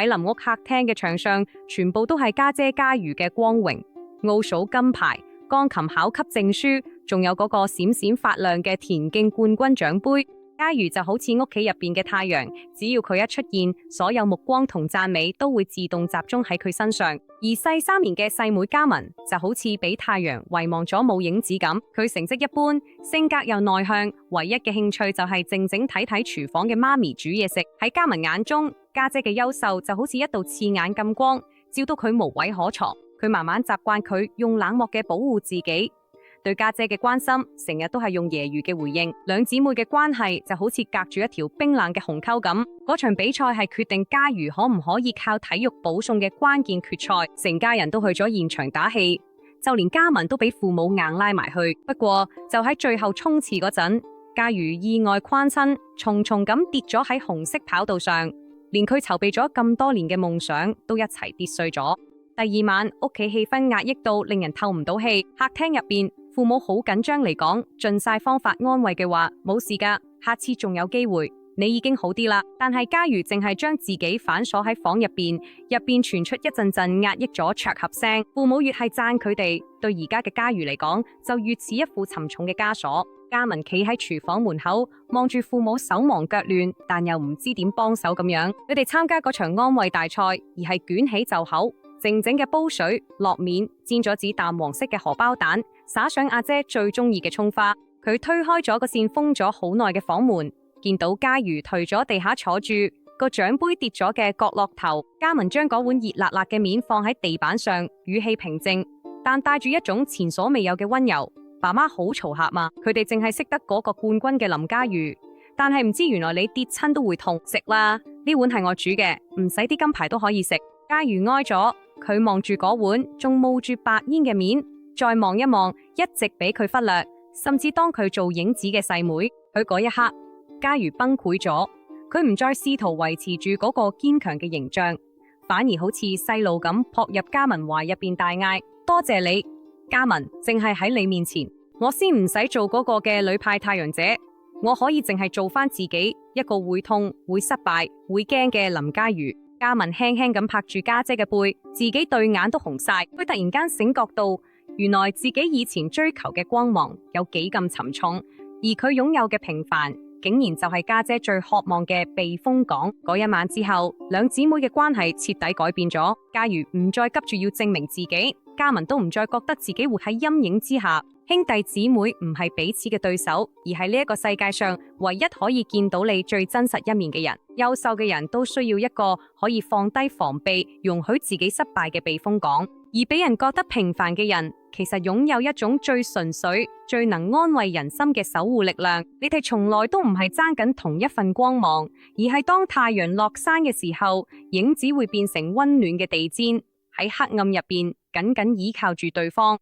喺林屋客廳嘅牆上，全部都係家姐嘉瑜嘅光榮，奧數金牌、鋼琴考級證書，仲有嗰個閃閃發亮嘅田徑冠軍獎杯。嘉瑜就好似屋企入邊嘅太陽，只要佢一出現，所有目光同讚美都會自動集中喺佢身上。而細3年嘅細妹嘉文就好似俾太陽遺忘咗冇影子咁，佢成績一般，性格又內向，唯一嘅興趣就係靜靜睇睇廚房嘅媽咪煮嘢食。喺嘉文眼中，家姐嘅優秀就好似一道刺眼金光，照到佢無位可藏。佢慢慢習慣佢用冷漠嘅保護自己。對家姐嘅關心，成日都係用揶揄嘅回應。兩姊妹嘅關係就好似隔住一條冰冷嘅鴻溝咁。嗰場比賽係決定嘉瑜可唔可以靠體育保送嘅關鍵決賽，成家人都去咗現場打氣，就連嘉文都俾父母硬拉埋去。不過就喺最後衝刺嗰陣，嘉瑜意外跣親，重重咁跌咗喺紅色跑道上，連佢籌備咗咁多年嘅夢想都一齊跌碎咗。第二晚屋企氣氛壓抑到令人透唔到氣，客廳入邊父母好緊張嚟講，盡晒方法安慰嘅話，冇事噶，下次仲有機會，你已經好啲啦。但係嘉瑜淨係將自己反鎖喺房入邊傳出一陣陣壓抑咗啜泣聲。父母越係讚佢哋，對而家嘅嘉瑜嚟講，就越似一副沉重嘅枷鎖。嘉文企喺廚房門口，望住父母手忙腳亂，但又唔知點幫手咁樣。佢哋參加嗰場安慰大賽，而係捲起袖口，靜靜嘅煲水落面，煎咗子淡黃色嘅荷包蛋，灑上阿姐最中意嘅蔥花。佢推開咗個扇封咗好耐嘅房門，見到嘉瑜頹咗地下坐住，個獎杯跌咗嘅角落頭。嘉文將嗰碗熱辣辣嘅麵放喺地板上，語氣平靜，但帶住一種前所未有嘅溫柔。爸媽好嘈客嘛，佢哋淨係識得嗰個冠軍嘅林嘉瑜，但係唔知原來你跌親都會痛。食啦，呢碗係我煮嘅，唔使啲金牌都可以食。嘉瑜哀咗，佢望住嗰碗仲冒住白煙嘅面，再望一望，一直俾佢忽略，甚至當佢做影子嘅細妹，佢嗰一刻，嘉瑜崩潰咗，佢唔再試圖維持住嗰個堅強嘅形象，反而好似細路咁撲入嘉文懷入邊大嗌：多謝你，嘉文，淨係喺你面前，我先唔使做嗰個嘅女派太陽姐，我可以淨係做翻自己，一個會痛、會失敗、會驚嘅林嘉瑜。嘉文輕輕咁拍住家姐嘅背，自己對眼都紅晒。佢突然間醒覺到，原來自己以前追求嘅光芒有幾咁沉重，而佢擁有嘅平凡，竟然就係家姐最渴望嘅避風港。嗰一晚之後，兩姊妹嘅關係徹底改變咗。嘉瑜唔再急住要證明自己，嘉文都唔再覺得自己活喺陰影之下。兄弟姊妹唔係彼此嘅對手，而係呢一個世界上唯一可以見到你最真實一面嘅人。優秀嘅人都需要一個可以放低防備，容許自己失敗嘅避風港。而俾人覺得平凡嘅人，其實擁有一種最純粹、最能安慰人心嘅守護力量。你哋從來都唔係爭緊同一份光芒，而係當太陽落山嘅時候，影子會變成溫暖嘅地氈，喺黑暗入邊緊緊依靠住對方。